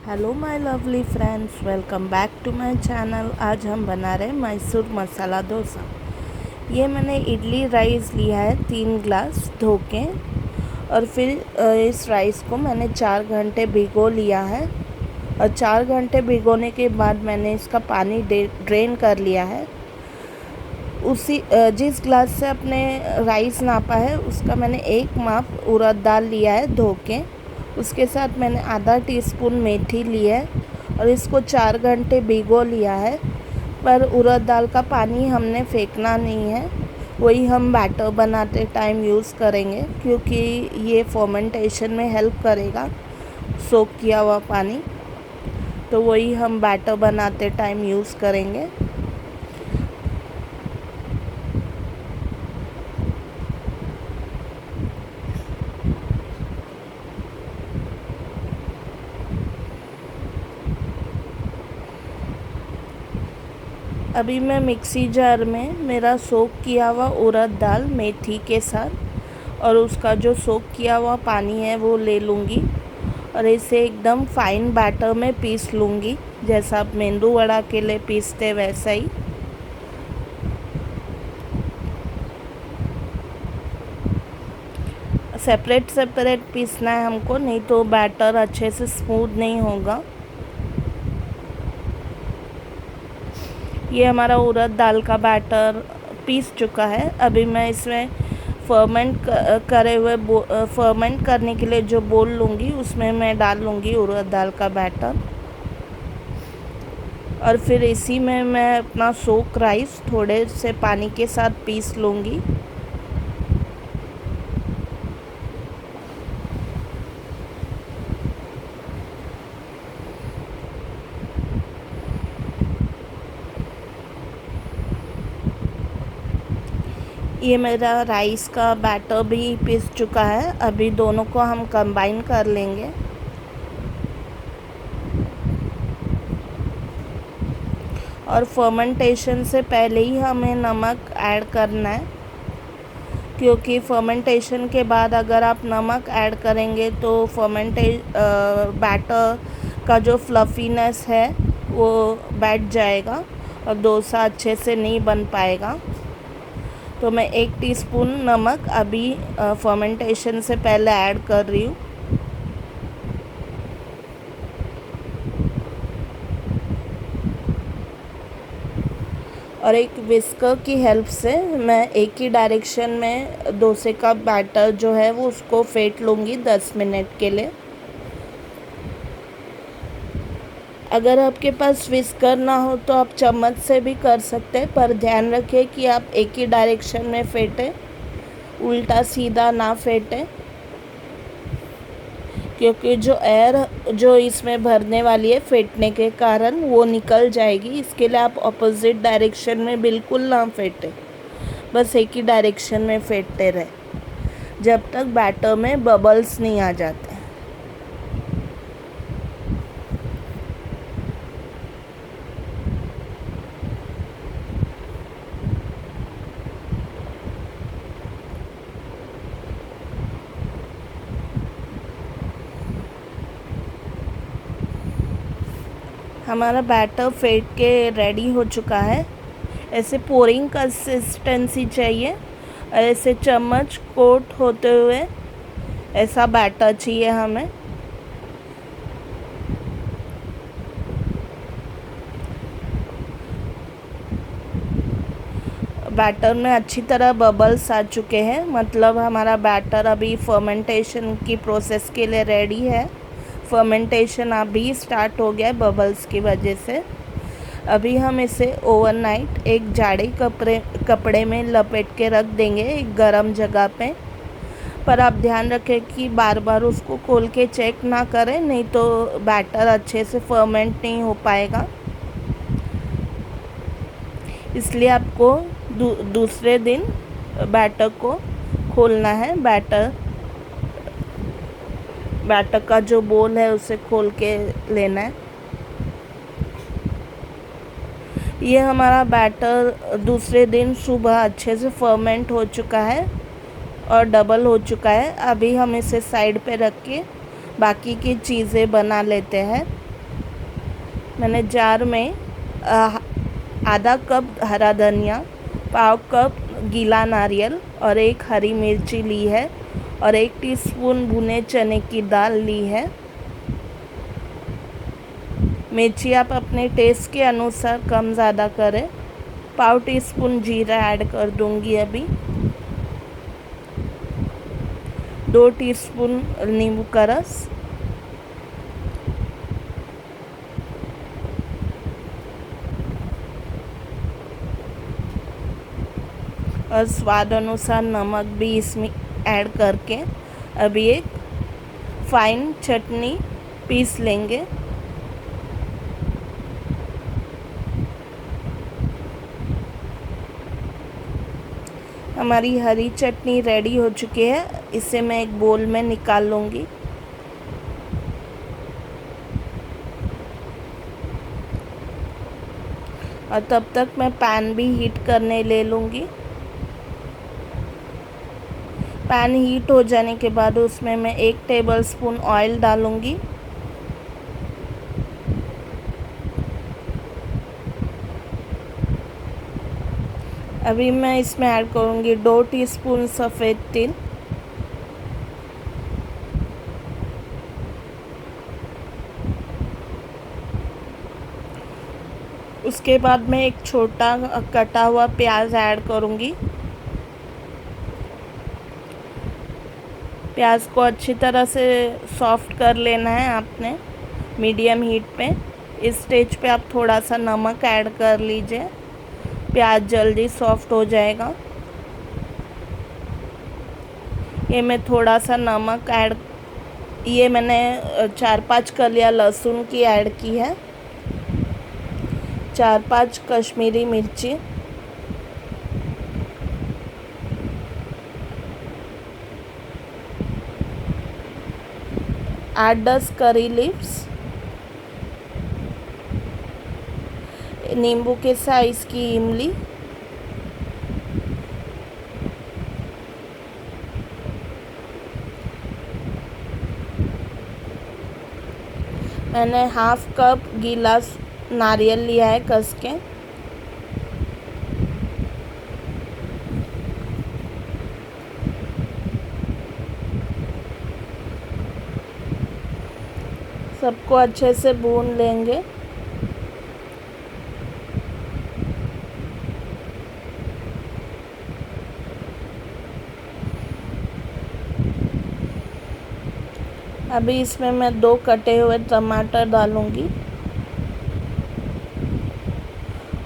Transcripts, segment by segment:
Hello my lovely friends, welcome back to my channel. आज हम बना रहे हैं मैसूर मसाला डोसा। ये मैंने इडली राइस लिया है 3 ग्लास धो के, और फिर इस राइस को मैंने 4 घंटे भिगो लिया है। और 4 घंटे भिगोने के बाद मैंने इसका पानी ड्रेन कर लिया है। उसी जिस ग्लास से अपने राइस नापा है उसका मैंने 1 माप उड़द दाल लिया है धो के। उसके साथ मैंने आधा टीस्पून मेथी ली है और इसको 4 घंटे भिगो लिया है। पर उड़द दाल का पानी हमने फेंकना नहीं है, वही हम बैटर बनाते टाइम यूज़ करेंगे, क्योंकि ये फर्मेंटेशन में हेल्प करेगा, सोक किया हुआ पानी। तो वही हम बैटर बनाते टाइम यूज़ करेंगे। अभी मैं मिक्सी जार में मेरा सोक किया हुआ उड़द दाल मेथी के साथ और उसका जो सोक किया हुआ पानी है वो ले लूँगी और इसे एकदम फाइन बैटर में पीस लूँगी, जैसा आप मेंदू वड़ा के लिए पीसते वैसा ही। सेपरेट सेपरेट पीसना है हमको, नहीं तो बैटर अच्छे से स्मूथ नहीं होगा। ये हमारा उड़द दाल का बैटर पीस चुका है। अभी मैं इसमें फर्मेंट करने के लिए जो बोल लूँगी उसमें मैं डाल लूँगी उड़द दाल का बैटर, और फिर इसी में मैं अपना सोक राइस थोड़े से पानी के साथ पीस लूँगी। ये मेरा राइस का बैटर भी पीस चुका है। अभी दोनों को हम कंबाइन कर लेंगे। और फर्मेंटेशन से पहले ही हमें नमक ऐड करना है, क्योंकि फर्मेंटेशन के बाद अगर आप नमक ऐड करेंगे तो बैटर का जो फ्लफीनेस है वो बैठ जाएगा और डोसा अच्छे से नहीं बन पाएगा। तो मैं 1 टीस्पून नमक अभी फर्मेंटेशन से पहले ऐड कर रही हूँ। और एक विस्कर की हेल्प से मैं एक ही डायरेक्शन में डोसे का बैटर जो है वो उसको फेंट लूँगी 10 मिनट के लिए। अगर आपके पास विस्कर ना हो तो आप चम्मच से भी कर सकते हैं, पर ध्यान रखें कि आप एक ही डायरेक्शन में फेंटें, उल्टा सीधा ना फेंटें, क्योंकि जो एयर जो इसमें भरने वाली है फेंटने के कारण वो निकल जाएगी। इसके लिए आप ऑपोजिट डायरेक्शन में बिल्कुल ना फेंटें, बस एक ही डायरेक्शन में फेंटते रहें जब तक बैटर में बबल्स नहीं आ जाते। हमारा बैटर फेंट के रेडी हो चुका है। ऐसे पोरिंग कंसिस्टेंसी चाहिए, ऐसे चम्मच कोट होते हुए ऐसा बैटर चाहिए हमें। बैटर में अच्छी तरह बबल्स आ चुके हैं, मतलब हमारा बैटर अभी फर्मेंटेशन की प्रोसेस के लिए रेडी है। फर्मेंटेशन अभी स्टार्ट हो गया है बबल्स की वजह से। अभी हम इसे ओवरनाइट एक जाड़े कपड़े में लपेट के रख देंगे एक गर्म जगह पे। पर आप ध्यान रखें कि बार बार उसको खोल के चेक ना करें, नहीं तो बैटर अच्छे से फर्मेंट नहीं हो पाएगा। इसलिए आपको दूसरे दिन बैटर को खोलना है। बैटर का जो बोल है उसे खोल के लेना है। ये हमारा बैटर दूसरे दिन सुबह अच्छे से फर्मेंट हो चुका है और डबल हो चुका है। अभी हम इसे साइड पे रख के बाकी की चीज़ें बना लेते हैं। मैंने जार में आधा कप हरा धनिया, पाव कप गीला नारियल और एक हरी मिर्ची ली है और 1 टीस्पून भुने चने की दाल ली है। मिर्ची आप अपने टेस्ट के अनुसार कम ज़्यादा करें। पाव टीस्पून जीरा ऐड कर दूंगी अभी। 2 टीस्पून नींबू का रस, और स्वाद अनुसार नमक भी इसमें ऐड करके अभी एक फाइन चटनी पीस लेंगे। हमारी हरी चटनी रेडी हो चुकी है, इसे मैं एक बोल में निकाल लूँगी। और तब तक मैं पैन भी हीट करने ले लूँगी। पैन हीट हो जाने के बाद उसमें मैं 1 टेबलस्पून ऑयल डालूँगी। अभी मैं इसमें ऐड करूँगी 2 टीस्पून सफ़ेद तिल, उसके बाद मैं एक छोटा कटा हुआ प्याज ऐड करूँगी। प्याज को अच्छी तरह से सॉफ्ट कर लेना है आपने मीडियम हीट पे। इस स्टेज पे आप थोड़ा सा नमक ऐड कर लीजिए, प्याज जल्दी सॉफ्ट हो जाएगा। ये मैं थोड़ा सा नमक ऐड, ये मैंने 4-5 कलियां लहसुन की ऐड की है, 4-5 कश्मीरी मिर्ची, 8-10 करी लीव्स, नींबू के साइज़ की इमली, मैंने 1/2 कप गीला नारियल लिया है कस के। सबको अच्छे से भून लेंगे। अभी इसमें मैं 2 कटे हुए टमाटर डालूँगी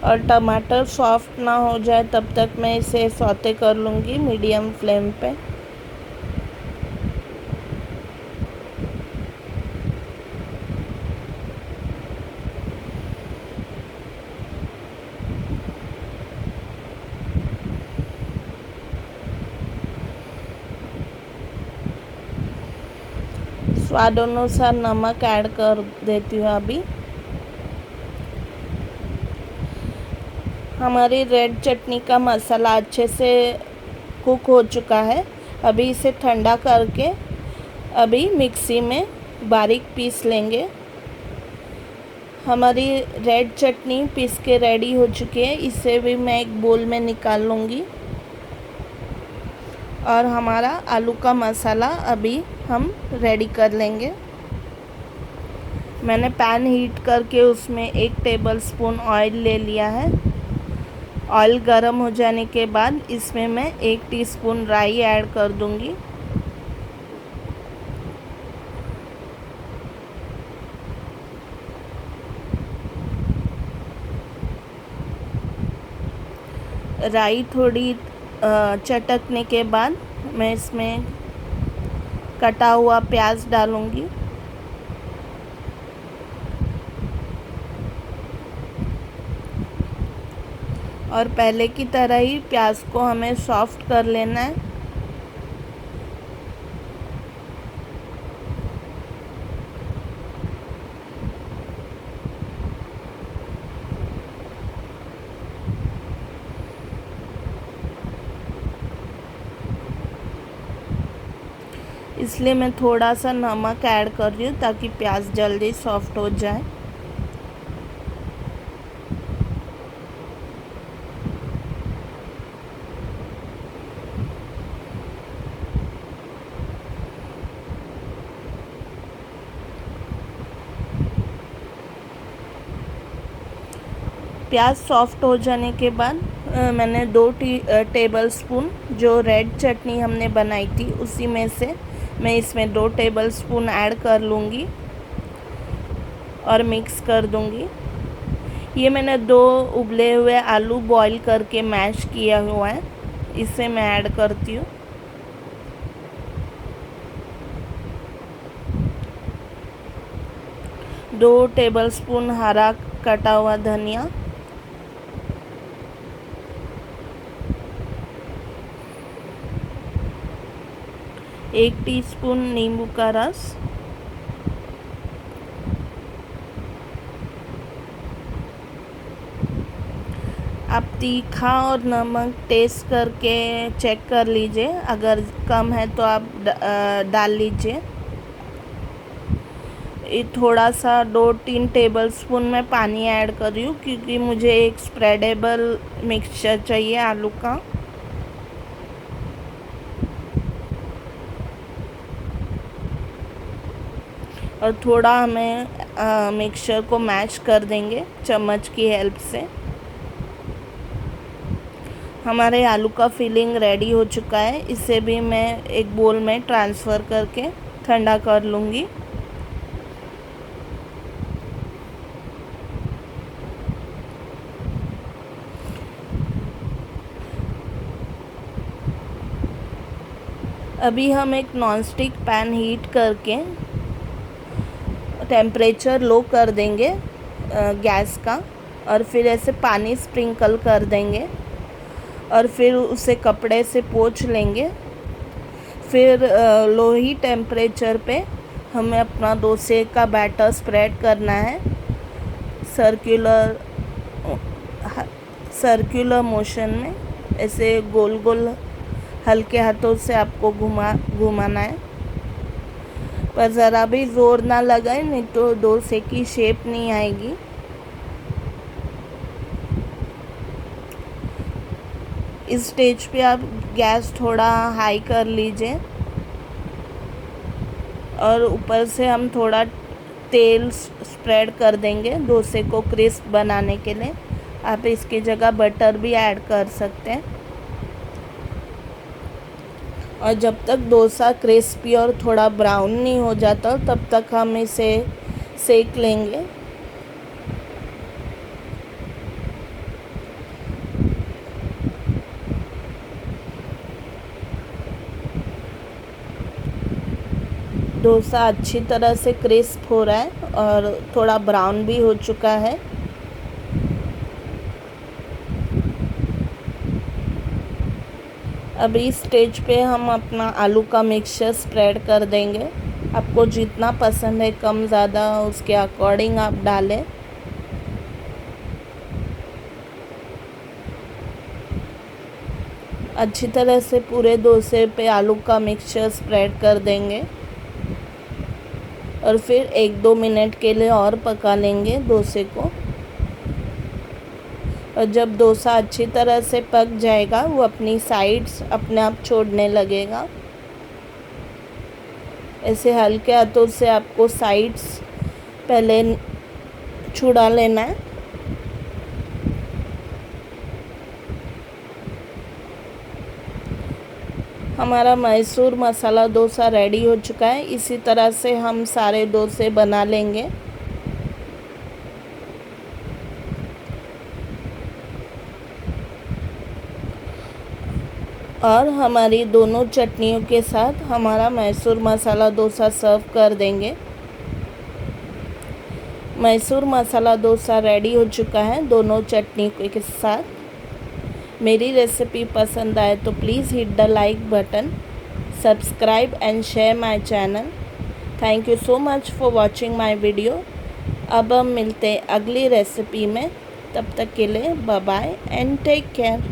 और टमाटर सॉफ्ट ना हो जाए तब तक मैं इसे सौते कर लूँगी मीडियम फ्लेम पे। स्वाद अनुसार नमक ऐड कर देती हूँ अभी। हमारी रेड चटनी का मसाला अच्छे से कुक हो चुका है। अभी इसे ठंडा करके अभी मिक्सी में बारीक पीस लेंगे। हमारी रेड चटनी पीस के रेडी हो चुकी है, इसे भी मैं एक बोल में निकाल लूँगी। और हमारा आलू का मसाला अभी हम रेडी कर लेंगे। मैंने पैन हीट करके उसमें 1 टेबलस्पून ऑयल ले लिया है। ऑयल गर्म हो जाने के बाद इसमें मैं 1 टीस्पून राई ऐड कर दूंगी। राई थोड़ी चटकने के बाद मैं इसमें कटा हुआ प्याज डालूंगी। और पहले की तरह ही प्याज को हमें सॉफ्ट कर लेना है। इसलिए मैं थोड़ा सा नमक ऐड कर रही हूँ ताकि प्याज जल्दी सॉफ्ट हो जाए। प्याज सॉफ्ट हो जाने के बाद मैंने 2 टेबल स्पून जो रेड चटनी हमने बनाई थी उसी में से मैं इसमें 2 टेबल स्पून ऐड कर लूँगी और मिक्स कर दूँगी। ये मैंने 2 उबले हुए आलू बॉईल करके मैश किया हुआ है, इसे मैं ऐड करती हूँ। दो टेबलस्पून हरा कटा हुआ धनिया, 1 टीस्पून नींबू का रस, आप तीखा और नमक टेस्ट करके चेक कर लीजिए, अगर कम है तो आप डाल लीजिए। ये थोड़ा सा 2-3 टेबलस्पून मैं पानी ऐड कर रही हूँ क्योंकि मुझे एक स्प्रेडेबल मिक्सचर चाहिए आलू का। और थोड़ा हमें मिक्सचर को मैश कर देंगे चम्मच की हेल्प से। हमारे आलू का फिलिंग रेडी हो चुका है, इसे भी मैं एक बोल में ट्रांसफ़र करके ठंडा कर लूँगी। अभी हम एक नॉनस्टिक पैन हीट करके टेम्परेचर लो कर देंगे गैस का, और फिर ऐसे पानी स्प्रिंकल कर देंगे और फिर उसे कपड़े से पोंछ लेंगे। फिर लो ही टेम्परेचर पे हमें अपना डोसे का बैटर स्प्रेड करना है। सर्कुलर मोशन में ऐसे गोल गोल हल्के हाथों से आपको घुमाना है, पर ज़रा भी ज़ोर ना लगाए, नहीं तो डोसे की शेप नहीं आएगी। इस स्टेज पे आप गैस थोड़ा हाई कर लीजिए और ऊपर से हम थोड़ा तेल स्प्रेड कर देंगे डोसे को क्रिस्प बनाने के लिए। आप इसकी जगह बटर भी ऐड कर सकते हैं। और जब तक डोसा क्रिस्पी और थोड़ा ब्राउन नहीं हो जाता तब तक हम इसे सेक लेंगे। डोसा अच्छी तरह से क्रिस्प हो रहा है और थोड़ा ब्राउन भी हो चुका है। अब इस स्टेज पे हम अपना आलू का मिक्सचर स्प्रेड कर देंगे। आपको जितना पसंद है कम ज़्यादा उसके अकॉर्डिंग आप डालें। अच्छी तरह से पूरे डोसे पे आलू का मिक्सचर स्प्रेड कर देंगे और फिर 1-2 मिनट के लिए और पका लेंगे डोसे को। और जब डोसा अच्छी तरह से पक जाएगा वो अपनी साइड्स अपने आप छोड़ने लगेगा। ऐसे हल्के हाथों से आपको साइड्स पहले छुड़ा लेना है। हमारा मैसूर मसाला डोसा रेडी हो चुका है। इसी तरह से हम सारे डोसे बना लेंगे। और हमारी दोनों चटनियों के साथ हमारा मैसूर मसाला डोसा सर्व कर देंगे। मैसूर मसाला डोसा रेडी हो चुका है दोनों चटनी के साथ। मेरी रेसिपी पसंद आए तो please hit the like button, subscribe and share my channel. Thank you so much for watching my video. अब हम मिलते हैं अगली रेसिपी में, तब तक के लिए bye bye and take care.